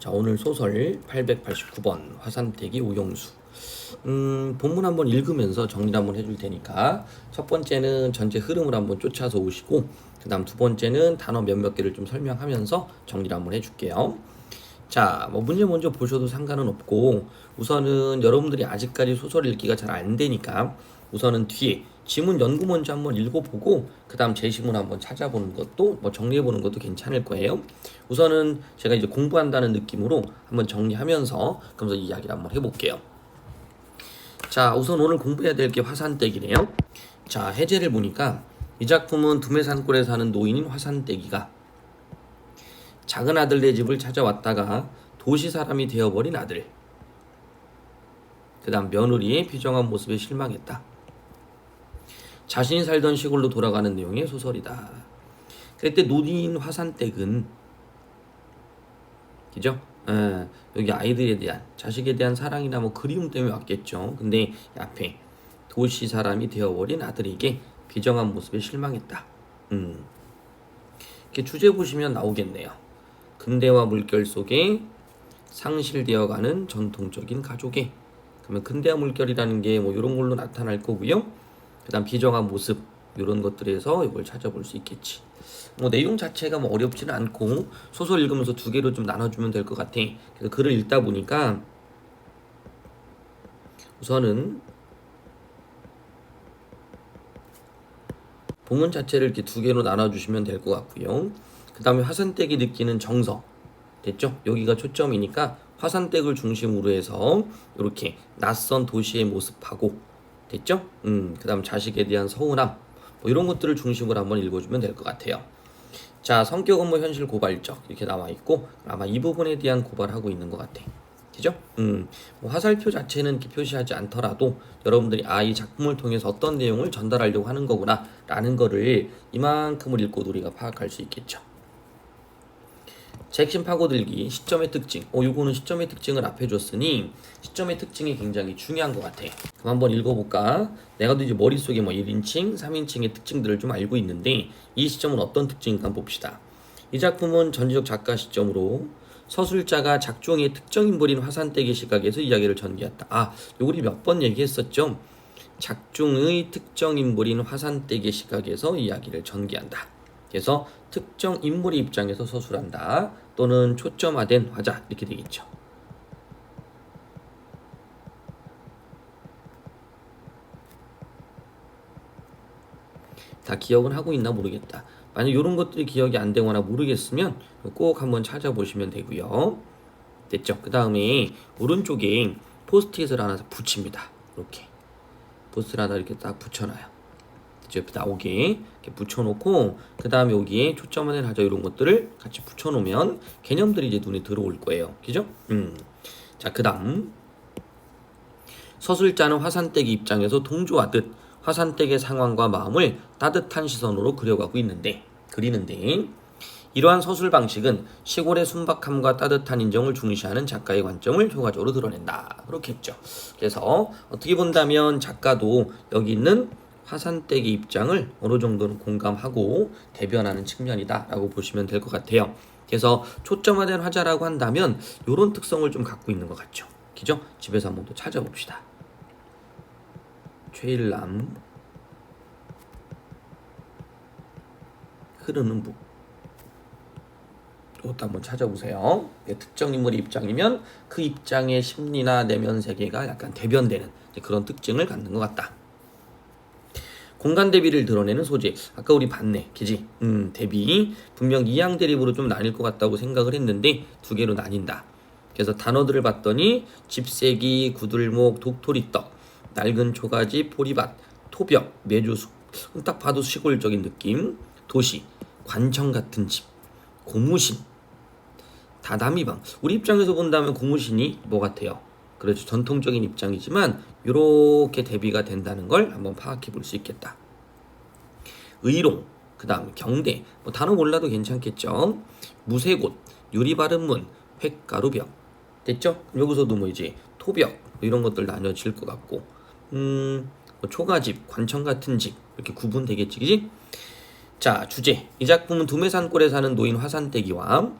자, 오늘 소설 889번 화산대기 오용수. 본문 한번 읽으면서 정리를 한번 해줄 테니까 첫 번째는 전체 흐름을 한번 쫓아서 오시고, 그 다음 두 번째는 단어 몇몇 개를 좀 설명하면서 정리를 한번 해줄게요. 자, 문제 먼저 보셔도 상관은 없고, 우선은 여러분들이 아직까지 소설 읽기가 잘 안 되니까 우선은 뒤에 지문 연구 먼저 한번 읽어보고 그 다음 제시문 한번 찾아보는 것도 정리해보는 것도 괜찮을 거예요. 우선은 제가 이제 공부한다는 느낌으로 한번 정리하면서 그러면서 이야기를 한번 해볼게요. 자, 우선 오늘 공부해야 될 게 화산대기네요. 자, 해제를 보니까 이 작품은 두메산골에 사는 노인인 화산대기가 작은 아들네 집을 찾아왔다가 도시 사람이 되어버린 아들, 그 다음 며느리의 비정한 모습에 실망했다. 자신이 살던 시골로 돌아가는 내용의 소설이다. 그때 노인 화산댁은, 그죠? 여기 아이들에 대한, 자식에 대한 사랑이나 그리움 때문에 왔겠죠. 근데 앞에 도시 사람이 되어버린 아들에게 비정한 모습에 실망했다. 이렇게 주제 보시면 나오겠네요. 근대화 물결 속에 상실되어가는 전통적인 가족애. 그러면 근대화 물결이라는 게 이런 걸로 나타날 거고요. 그 다음 비정한 모습, 이런 것들에서 이걸 찾아볼 수 있겠지. 내용 자체가 어렵지는 않고 소설 읽으면서 두 개로 좀 나눠주면 될 것 같아. 그래서 글을 읽다 보니까 우선은 본문 자체를 이렇게 두 개로 나눠주시면 될 것 같고요. 그 다음에 화산댁이 느끼는 정서, 됐죠? 여기가 초점이니까 화산댁을 중심으로 해서 이렇게 낯선 도시의 모습하고, 됐죠? 그 다음 자식에 대한 서운함, 이런 것들을 중심으로 한번 읽어주면 될 것 같아요. 자, 성격은 현실 고발적 이렇게 나와 있고 아마 이 부분에 대한 고발하고 있는 것 같아. 그죠? 화살표 자체는 이렇게 표시하지 않더라도 여러분들이 이 작품을 통해서 어떤 내용을 전달하려고 하는 거구나 라는 거를 이만큼을 읽고 우리가 파악할 수 있겠죠. 핵심 파고들기, 시점의 특징. 요거는 시점의 특징을 앞에 줬으니 시점의 특징이 굉장히 중요한 것 같아. 그럼 한번 읽어볼까? 내가 이제 머릿속에 1인칭, 3인칭의 특징들을 좀 알고 있는데 이 시점은 어떤 특징인가 한번 봅시다. 이 작품은 전지적 작가 시점으로 서술자가 작중의 특정 인물인 화산댁의 시각에서 이야기를 전개했다. 요거 우리 몇 번 얘기했었죠? 작중의 특정 인물인 화산댁의 시각에서 이야기를 전개한다. 그래서 특정 인물의 입장에서 서술한다. 또는 초점화된 화자 이렇게 되겠죠. 다 기억은 하고 있나 모르겠다. 만약 이런 것들이 기억이 안 되거나 모르겠으면 꼭 한번 찾아보시면 되고요. 됐죠? 그 다음에 오른쪽에 포스트잇을 하나 붙입니다. 이렇게 포스트를 하나 이렇게 딱 붙여놔요. 옆에 나오게 이렇게 붙여놓고 그 다음에 여기에 초점화된 하자 이런 것들을 같이 붙여놓으면 개념들이 이제 눈에 들어올 거예요. 그죠? 자, 그 다음 서술자는 화산댁의 입장에서 동조하듯 화산댁의 상황과 마음을 따뜻한 시선으로 그리는데 이러한 서술 방식은 시골의 순박함과 따뜻한 인정을 중시하는 작가의 관점을 효과적으로 드러낸다. 그렇겠죠. 그래서 어떻게 본다면 작가도 여기 있는 화산댁의 입장을 어느 정도는 공감하고 대변하는 측면이다 라고 보시면 될 것 같아요. 그래서 초점화된 화자라고 한다면 이런 특성을 좀 갖고 있는 것 같죠. 그죠? 집에서 한번 또 찾아봅시다. 최일남 흐르는 북, 이것도 한번 찾아보세요. 특정 인물의 입장이면 그 입장의 심리나 내면 세계가 약간 대변되는 그런 특징을 갖는 것 같다. 공간 대비를 드러내는 소재. 아까 우리 봤네. 그지? 대비. 분명 이양 대립으로 좀 나뉠 것 같다고 생각을 했는데 두 개로 나뉜다. 그래서 단어들을 봤더니 집세기, 구들목, 독토리떡, 낡은 초가지, 보리밭, 토벽, 메주숙. 딱 봐도 시골적인 느낌. 도시, 관청 같은 집, 고무신, 다다미방. 우리 입장에서 본다면 고무신이 뭐 같아요? 그렇죠. 전통적인 입장이지만 이렇게 대비가 된다는 걸 한번 파악해 볼 수 있겠다. 의롱, 그 다음 경대, 단어 몰라도 괜찮겠죠. 무쇠곳, 유리 바른 문, 횟가루벽. 됐죠? 여기서도 이제 토벽 이런 것들 나뉘어질 것 같고, 초가집, 관청 같은 집 이렇게 구분되겠지, 그지? 자, 주제. 이 작품은 두메산골에 사는 노인 화산대기와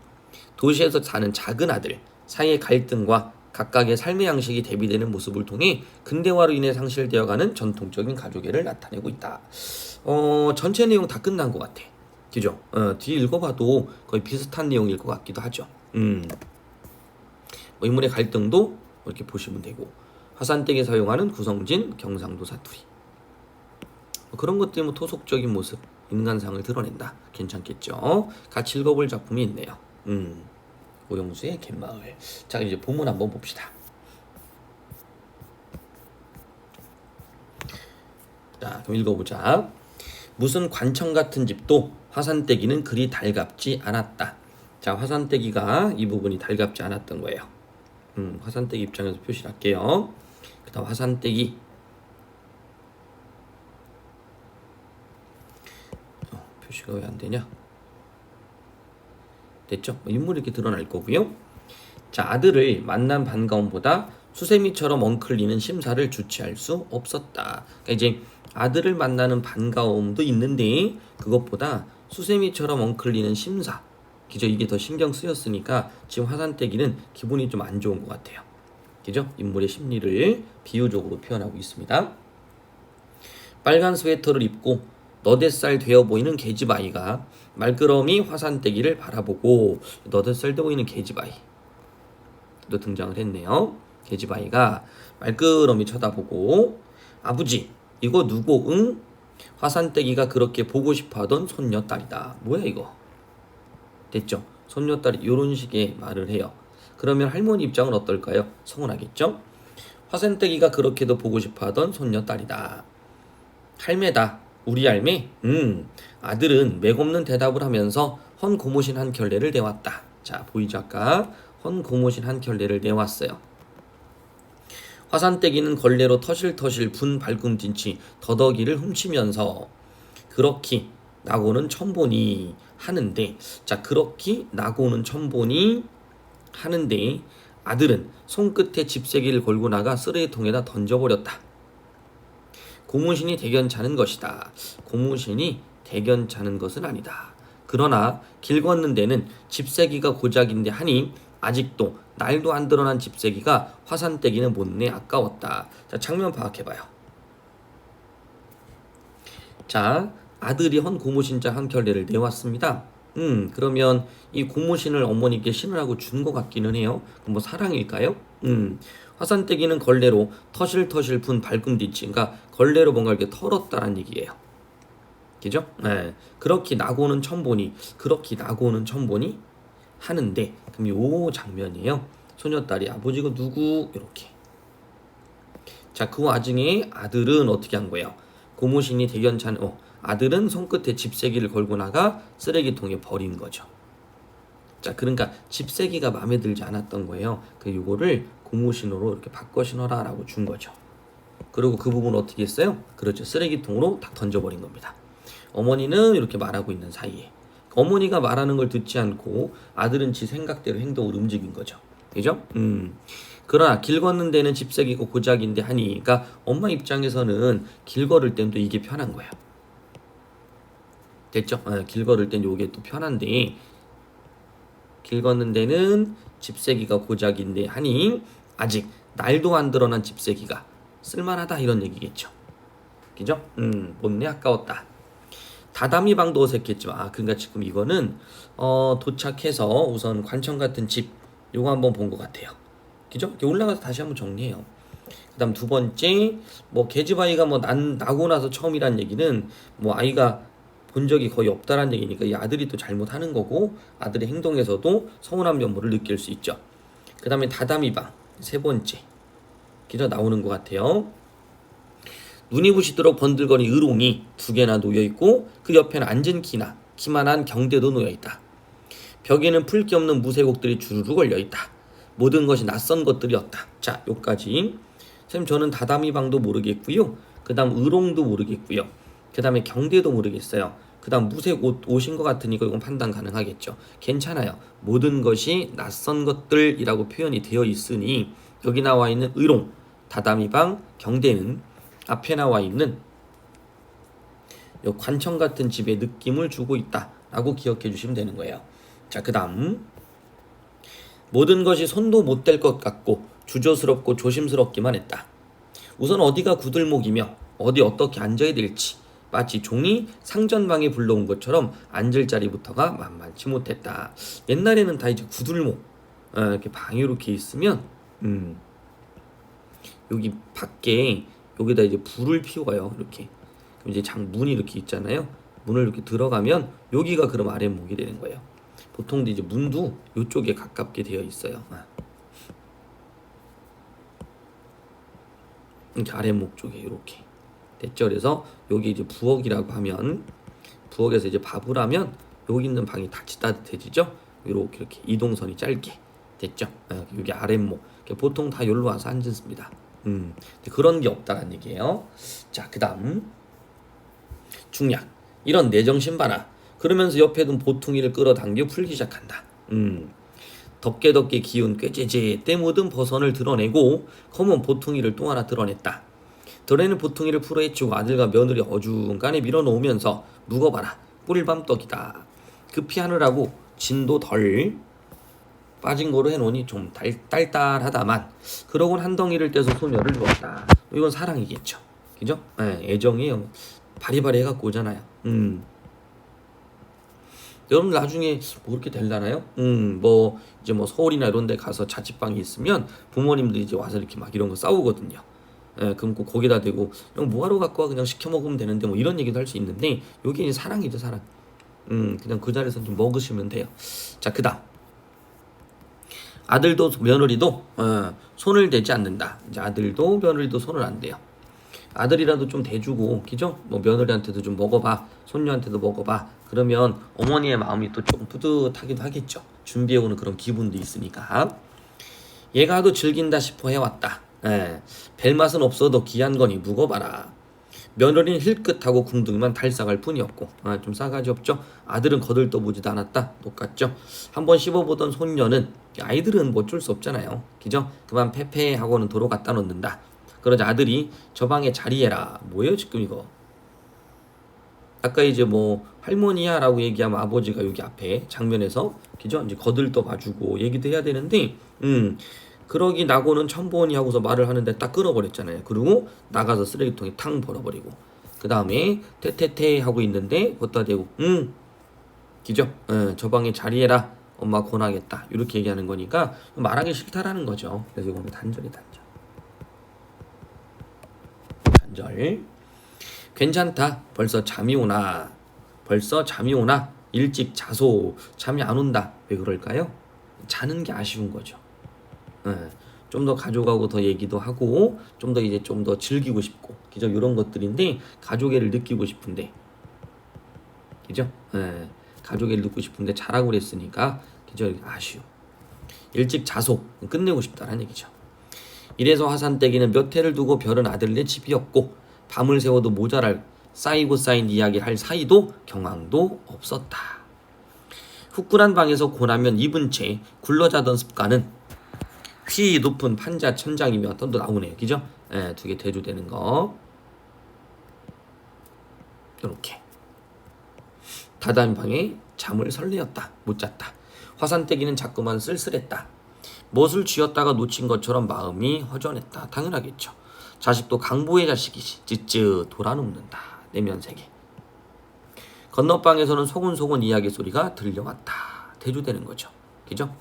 도시에서 사는 작은 아들 사이의 갈등과 각각의 삶의 양식이 대비되는 모습을 통해 근대화로 인해 상실되어가는 전통적인 가족애를 나타내고 있다. 전체 내용 다 끝난 것 같아. 그죠? 뒤 읽어봐도 거의 비슷한 내용일 것 같기도 하죠. 뭐 인물의 갈등도 이렇게 보시면 되고, 화산댁에 사용하는 구성진, 경상도 사투리, 그런 것들이 뭐 토속적인 모습, 인간상을 드러낸다. 괜찮겠죠? 같이 읽어볼 작품이 있네요. 오영수의 갯마을. 자, 이제 본문 한번 봅시다. 자, 그럼 읽어보자. 무슨 관청 같은 집도 화산떼기는 그리 달갑지 않았다. 자, 화산떼기가 이 부분이 달갑지 않았던 거예요. 화산떼기 입장에서 표시를 할게요. 그 다음 화산떼기. 표시가 왜 안 되냐? 됐죠? 인물이 이렇게 드러날 거고요. 자, 아들을 만난 반가움보다 수세미처럼 엉클리는 심사를 주체할 수 없었다. 그러니까 이제 아들을 만나는 반가움도 있는데 그것보다 수세미처럼 엉클리는 심사, 그죠? 이게 더 신경 쓰였으니까 지금 화산떼기는 기분이 좀 안 좋은 것 같아요. 그죠? 인물의 심리를 비유적으로 표현하고 있습니다. 빨간 스웨터를 입고 너댓살 되어 보이는 계집아이가 말끄러미 화산떼기를 바라보고, 너댓살 되어 보이는 계집아이 또 등장을 했네요. 계집아이가 말끄러미 쳐다보고, 아버지 이거 누구? 응? 화산떼기가 그렇게 보고 싶어하던 손녀딸이다. 뭐야 이거? 됐죠? 손녀딸이 이런 식의 말을 해요. 그러면 할머니 입장은 어떨까요? 서운하겠죠? 화산떼기가 그렇게도 보고 싶어하던 손녀딸이다. 할매다. 우리 할매? 아들은 맥없는 대답을 하면서 헌 고무신 한 켤레를 내왔다. 자, 보이죠? 아까 헌 고무신 한 켤레를 내왔어요. 화산떼기는 걸레로 터실터실 분 발꿈뒤치 더덕이를 훔치면서 그렇게 나고는 천보니 하는데, 자, 그렇게 나고는 천보니 하는데 아들은 손끝에 집세기를 걸고 나가 쓰레기통에다 던져버렸다. 고무신이 대견찮은 것이다. 고무신이 대견찮은 것은 아니다. 그러나 길 걷는 데는 집세기가 고작인데 하니 아직도 날도 안 드러난 집세기가 화산떼기는 못내 아까웠다. 자, 장면 파악해봐요. 자, 아들이 헌 고무신자 한 켤레를 내왔습니다. 그러면 이 고무신을 어머니께 신으라고 준 것 같기는 해요. 그럼 뭐 사랑일까요? 화산떼기는 걸레로 터실터실 분 발꿈뒤치, 그러니까 걸레로 뭔가 이렇게 털었다는 얘기예요. 그죠? 네. 그렇게 나고는 천보니, 그렇게 나고는 천보니 하는데, 그럼 요 장면이에요. 소녀딸이 아버지 이거 누구? 이렇게. 자, 그 와중에 아들은 어떻게 한 거예요? 고무신이 대견찮은, 아들은 손끝에 집세기를 걸고 나가 쓰레기통에 버린 거죠. 자, 그러니까 집세기가 마음에 들지 않았던 거예요. 그 요거를 고무신으로 이렇게 바꿔 신어라 라고 준 거죠. 그리고 그 부분을 어떻게 했어요? 그렇죠. 쓰레기통으로 다 던져버린 겁니다. 어머니는 이렇게 말하고 있는 사이에 어머니가 말하는 걸 듣지 않고 아들은 지 생각대로 행동을 움직인 거죠. 그죠? 그러나 길 걷는 데는 집세기고 고작인데 하니, 그러니까 엄마 입장에서는 길 걸을 땐 또 이게 편한 거예요. 됐죠? 길 걸을 땐 요게 또 편한데, 길 걷는 데는 집세기가 고작인데 하니 아직 날도 안 드러난 집세기가 쓸만하다, 이런 얘기겠죠. 그죠? 못내 아까웠다. 다다미 방도 어색했지만, 그러니까 지금 이거는 도착해서 우선 관청 같은 집 요거 한번 본 것 같아요. 그죠? 이렇게 올라가서 다시 한번 정리해요. 그다음 두 번째, 뭐 계집아이가 뭐 나고 나서 처음이란 얘기는 뭐 아이가 본 적이 거의 없다라는 얘기니까 이 아들이 또 잘못하는 거고, 아들의 행동에서도 서운한 면모를 느낄 수 있죠. 그 다음에 다다미방 세 번째 기저 나오는 것 같아요. 눈이 부시도록 번들거린 의롱이 두 개나 놓여있고 그 옆에는 앉은 키만한 경대도 놓여있다. 벽에는 풀기 없는 무쇠곡들이 주르르 걸려있다. 모든 것이 낯선 것들이었다. 자, 요까지. 선생님 저는 다다미방도 모르겠고요. 그 다음 의롱도 모르겠고요. 그 다음에 경대도 모르겠어요. 그 다음 무색 옷인 것 같으니까 이건 판단 가능하겠죠. 괜찮아요. 모든 것이 낯선 것들이라고 표현이 되어 있으니 여기 나와 있는 의롱, 다다미방, 경대는 앞에 나와 있는 요 관청 같은 집의 느낌을 주고 있다라고 기억해 주시면 되는 거예요. 자, 그 다음 모든 것이 손도 못 댈 것 같고 주저스럽고 조심스럽기만 했다. 우선 어디가 구들목이며 어디 어떻게 앉아야 될지 마치 종이 상전방에 불러온 것처럼 앉을 자리부터가 만만치 못했다. 옛날에는 다 이제 구들목 이렇게 방이 이렇게 있으면 여기 밖에 여기다 이제 불을 피워요. 이렇게 그럼 이제 문이 이렇게 있잖아요. 문을 이렇게 들어가면 여기가 그럼 아랫목이 되는 거예요. 보통 이제 문도 이쪽에 가깝게 되어 있어요. 이렇게 아랫목 쪽에 이렇게 됐죠. 그래서 여기 이제 부엌이라고 하면 부엌에서 이제 밥을 하면 여기 있는 방이 따뜻해지죠. 이렇게 이동선이 짧게 됐죠. 여기 아랫목 보통 다 여기로 와서 앉습니다. 그런 게 없다는 얘기예요. 자, 그다음 중략. 이런 내정신 봐라. 그러면서 옆에 둔 보퉁이를 끌어당겨 풀기 시작한다. 덥게 기운 꾀죄죄 때 묻은 버선을 드러내고 검은 보퉁이를 또 하나 드러냈다. 드러내는 보퉁이를 풀어헤치고 아들과 며느리 어중간에 밀어놓으면서 묵어봐라. 꿀밤떡이다. 급히 하느라고 진도 덜 빠진 거로 해놓으니 좀 딸딸하다만 그러곤 한 덩이를 떼서 소멸을 주었다. 이건 사랑이겠죠. 그죠? 애정이에요. 바리바리 해갖고 오잖아요. 여러분 나중에 뭐 그렇게 될라나요? 뭐 이제 뭐 서울이나 이런 데 가서 자취방이 있으면 부모님들이 이제 와서 이렇게 막 이런 거 싸우거든요. 그럼 꼭 거기다 대고 형 뭐하러 갖고 와 그냥 시켜 먹으면 되는데 뭐 이런 얘기도 할 수 있는데 여기 이제 사랑이죠, 사랑. 그냥 그 자리에서 좀 먹으시면 돼요. 자, 그다음 아들도 며느리도 손을 대지 않는다. 이제 아들도 며느리도 손을 안 대요. 아들이라도 좀 대주고, 그죠? 뭐 며느리한테도 좀 먹어봐, 손녀한테도 먹어봐. 그러면 어머니의 마음이 또 조금 뿌듯하기도 하겠죠. 준비해오는 그런 기분도 있으니까. 얘가 하도 즐긴다 싶어 해왔다. 뵐 맛은 없어도 귀한 거니 묵어봐라. 며느리는 힐끗하고 궁둥이만 달싹할 뿐이었고, 좀 싸가지 없죠. 아들은 거들떠보지도 않았다. 똑같죠. 한번 씹어보던 손녀는 아이들은 뭐 어쩔 수 없잖아요. 그죠? 그만 패패하고는 도로 갖다 놓는다. 그러자 아들이 저 방에 자리해라. 뭐예요 지금 이거? 아까 이제 뭐 할머니야 라고 얘기하면 아버지가 여기 앞에 장면에서 그죠? 이제 거들떠 봐주고 얘기도 해야 되는데 그러기 나고는 천보니 하고서 말을 하는데 딱 끊어버렸잖아요. 그리고 나가서 쓰레기통에 탕 버려버리고 그 다음에 테테테 하고 있는데 걷다 대고 그죠? 저 방에 자리해라. 엄마 권하겠다. 이렇게 얘기하는 거니까 말하기 싫다라는 거죠. 그래서 이거는 단절이 단절. 괜찮다. 벌써 잠이 오나. 일찍 자소. 잠이 안 온다. 왜 그럴까요? 자는 게 아쉬운 거죠. 좀 더 가족하고 더 얘기도 하고 좀 더 즐기고 싶고 그죠? 이런 것들인데 가족애를 느끼고 싶은데 그죠? 가족애를 느끼고 싶은데 자라고 그랬으니까 그죠? 아쉬워. 일찍 자소. 끝내고 싶다는 얘기죠. 이래서 화산떼기는 몇 해를 두고 별은 아들네 집이었고 밤을 새워도 모자랄 쌓이고 쌓인 이야기를 할 사이도 경황도 없었다. 후끈한 방에서 고나면 입은 채 굴러자던 습관은 휘 높은 판자 천장이며 또 나오네요. 그죠? 두 개 대조되는 거. 이렇게 다다음 방에 잠을 설레었다. 못 잤다. 화산떼기는 자꾸만 쓸쓸했다. 멋을 쥐었다가 놓친 것처럼 마음이 허전했다. 당연하겠죠. 자식도 강보의 자식이지. 찌찌 돌아눕는다. 내면세계. 건너방에서는 소곤소곤 이야기 소리가 들려왔다. 대조되는 거죠. 그죠?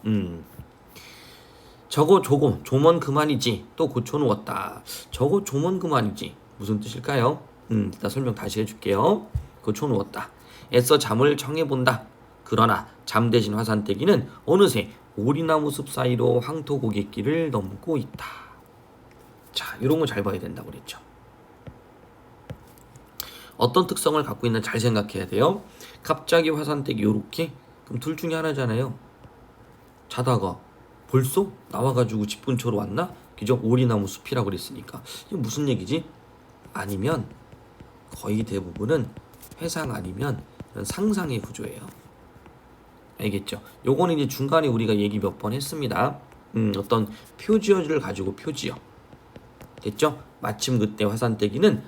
저거 조금 조먼 그만이지. 또 고쳐놓았다. 저거 조먼 그만이지. 무슨 뜻일까요? 일단 설명 다시 해줄게요. 고쳐놓았다. 애써 잠을 청해본다. 그러나 잠 대신 화산떼기는 어느새 오리나무 숲 사이로 황토 고갯길을 넘고 있다. 자, 이런 거 잘 봐야 된다고 그랬죠. 어떤 특성을 갖고 있나 잘 생각해야 돼요. 갑자기 화산떼기 요렇게 그럼 둘 중에 하나잖아요. 자다가 벌써 나와가지고 집 근처로 왔나? 그죠? 오리나무 숲이라고 그랬으니까 이게 무슨 얘기지? 아니면 거의 대부분은 회상 아니면 상상의 구조예요. 알겠죠? 요거는 이제 중간에 우리가 얘기 몇 번 했습니다. 어떤 표지어를 가지고 표지어. 됐죠? 마침 그때 화산떼기는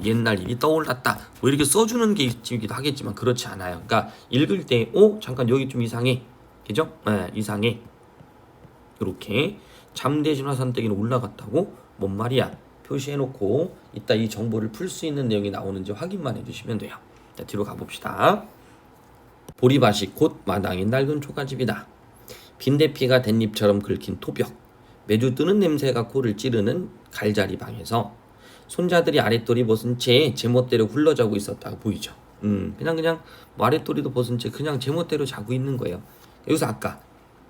옛날 일이 떠올랐다. 뭐 이렇게 써주는 게 있기도 하겠지만 그렇지 않아요. 그러니까 읽을 때 잠깐 여기 좀 이상해. 그죠? 이상해. 이렇게 잠 대신 화산대기는 올라갔다고? 뭔 말이야? 표시해놓고 이따 이 정보를 풀 수 있는 내용이 나오는지 확인만 해주시면 돼요. 자, 뒤로 가봅시다. 보리밭이 곧 마당인 낡은 초가집이다. 빈대피가 댄잎처럼 긁힌 토벽, 매주 뜨는 냄새가 코를 찌르는 갈자리 방에서 손자들이 아랫도리 벗은 채 제멋대로 굴러자고 있었다고 보이죠. 그냥 뭐 아랫도리도 벗은 채 그냥 제멋대로 자고 있는 거예요. 여기서 아까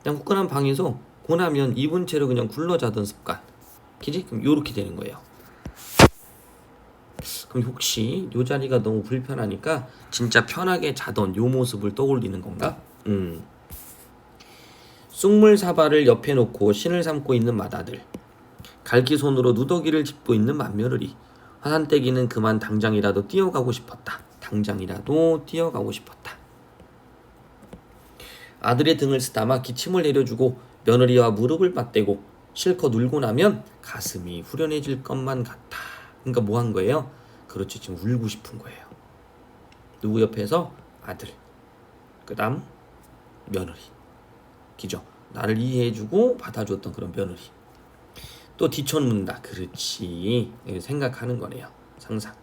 그냥 후끈한 방에서 고나면 입은 채로 그냥 굴러자던 습관, 그지? 그럼 요렇게 되는 거예요. 그럼 혹시 요 자리가 너무 불편하니까 진짜 편하게 자던 요 모습을 떠올리는 건가? 쑥물 사발을 옆에 놓고 신을 삼고 있는 맏아들, 갈기 손으로 누더기를 짚고 있는 맏며느리, 화산떼기는 그만 당장이라도 뛰어가고 싶었다. 당장이라도 뛰어가고 싶었다. 아들의 등을 쓰다마 기침을 내려주고 며느리와 무릎을 맞대고 실컷 울고 나면 가슴이 후련해질 것만 같아. 그러니까 뭐 한 거예요? 그렇지, 지금 울고 싶은 거예요. 누구 옆에서? 아들, 그 다음 며느리, 기죠. 나를 이해해주고 받아줬던 그런 며느리. 또 뒤쳐놓는다. 그렇지, 생각하는 거네요. 상상.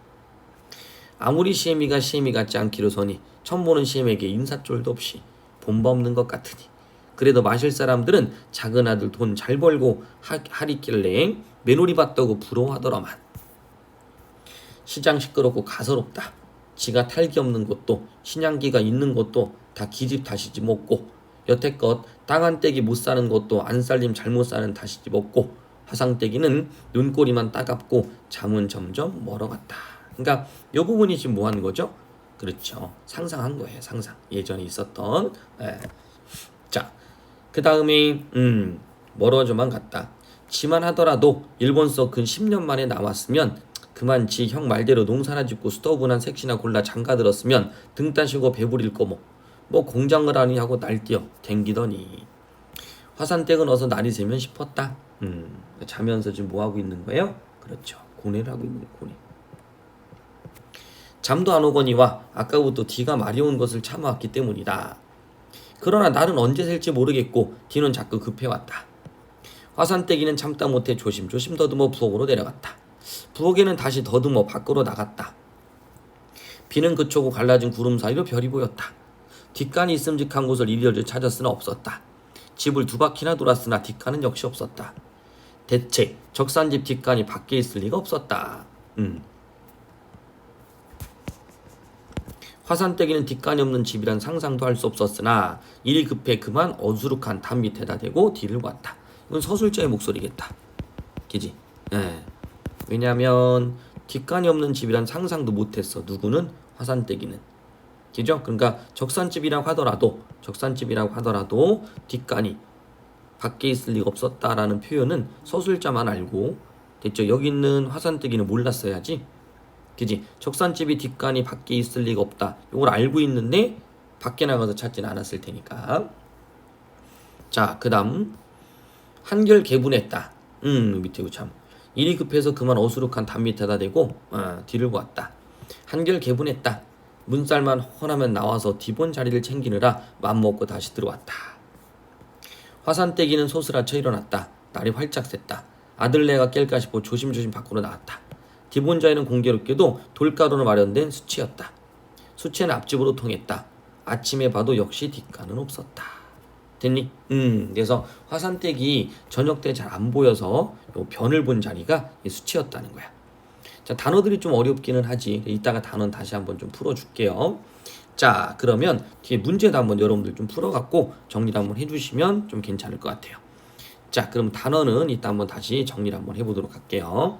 아무리 시애미가 시애미 같지 않기로서니 처음 보는 시애미에게 인사쫄도 없이 본바 없는 것 같으니 그래도 마실 사람들은 작은 아들 돈 잘 벌고 하리길래 메놀이 받다고 부러워하더라만. 시장 시끄럽고 가서롭다. 지가 탈기 없는 곳도 신양기가 있는 곳도 다 기집 다시집 없고 여태껏 땅 한 떼기 못 사는 것도 안 살림 잘못 사는 다시집 없고 화상떼기는 눈꼬리만 따갑고 잠은 점점 멀어갔다. 그러니까 이 부분이 지금 뭐 하는 거죠? 그렇죠, 상상한 거예요. 상상, 예전에 있었던. 자, 그 다음에 멀어져만 갔다. 지만 하더라도 일본서 근 10년 만에 나왔으면 그만 지 형 말대로 농사나 짓고 수더분한 색시나 골라 장가들었으면 등 따시고 배부릴 거뭐 공장을 하니 하고 날뛰어 댕기더니 화산댁은 어서 날이 새면 싶었다. 자면서 지금 뭐 하고 있는 거예요? 그렇죠, 고뇌를 하고 있는 거예요. 고뇌. 잠도 안 오거니와 아까부터 뒤가 마려운 것을 참아왔기 때문이다. 그러나 날은 언제 셀지 모르겠고 뒤는 자꾸 급해왔다. 화산떼기는 참다 못해 조심조심 더듬어 부엌으로 내려갔다. 부엌에는 다시 더듬어 밖으로 나갔다. 비는 그쳐고 갈라진 구름 사이로 별이 보였다. 뒷간이 있음직한 곳을 이리저리 찾았으나 없었다. 집을 2바퀴나 돌았으나 뒷간은 역시 없었다. 대체 적산집 뒷간이 밖에 있을 리가 없었다. 화산떼기는 뒷간이 없는 집이란 상상도 할 수 없었으나 일이 급해 그만 어수룩한 담 밑에다 대고 뒤를 봤다. 이건 서술자의 목소리겠다. 그지? 왜냐하면 뒷간이 없는 집이란 상상도 못했어. 누구는? 화산떼기는. 그죠? 그러니까 적산집이라고 하더라도 뒷간이 밖에 있을 리가 없었다라는 표현은 서술자만 알고, 됐죠? 여기 있는 화산떼기는 몰랐어야지. 그지? 적산집이 뒷간이 밖에 있을 리가 없다. 이걸 알고 있는데 밖에 나가서 찾진 않았을 테니까. 자, 그 다음 한결 개분했다. 밑에 참 일이 급해서 그만 어수룩한 담 밑에다 대고 뒤를 보았다. 한결 개분했다. 문살만 훤하면 나와서 뒤본 자리를 챙기느라 맘먹고 다시 들어왔다. 화산떼기는 소스라쳐 일어났다. 날이 활짝 샜다. 아들내가 깰까 싶어 조심조심 밖으로 나왔다. 뒤본자에는 공교롭게도 돌가루로 마련된 수치였다. 수치는 앞집으로 통했다. 아침에 봐도 역시 뒷간은 없었다. 됐니? 그래서 화산떼기 저녁 때 잘 안 보여서 요 변을 본 자리가 수치였다는 거야. 자, 단어들이 좀 어렵기는 하지. 이따가 단어는 다시 한번 좀 풀어줄게요. 자, 그러면 뒤에 문제도 한번 여러분들 좀 풀어갖고 정리를 한번 해주시면 좀 괜찮을 것 같아요. 자, 그럼 단어는 이따 한번 다시 정리를 한번 해보도록 할게요.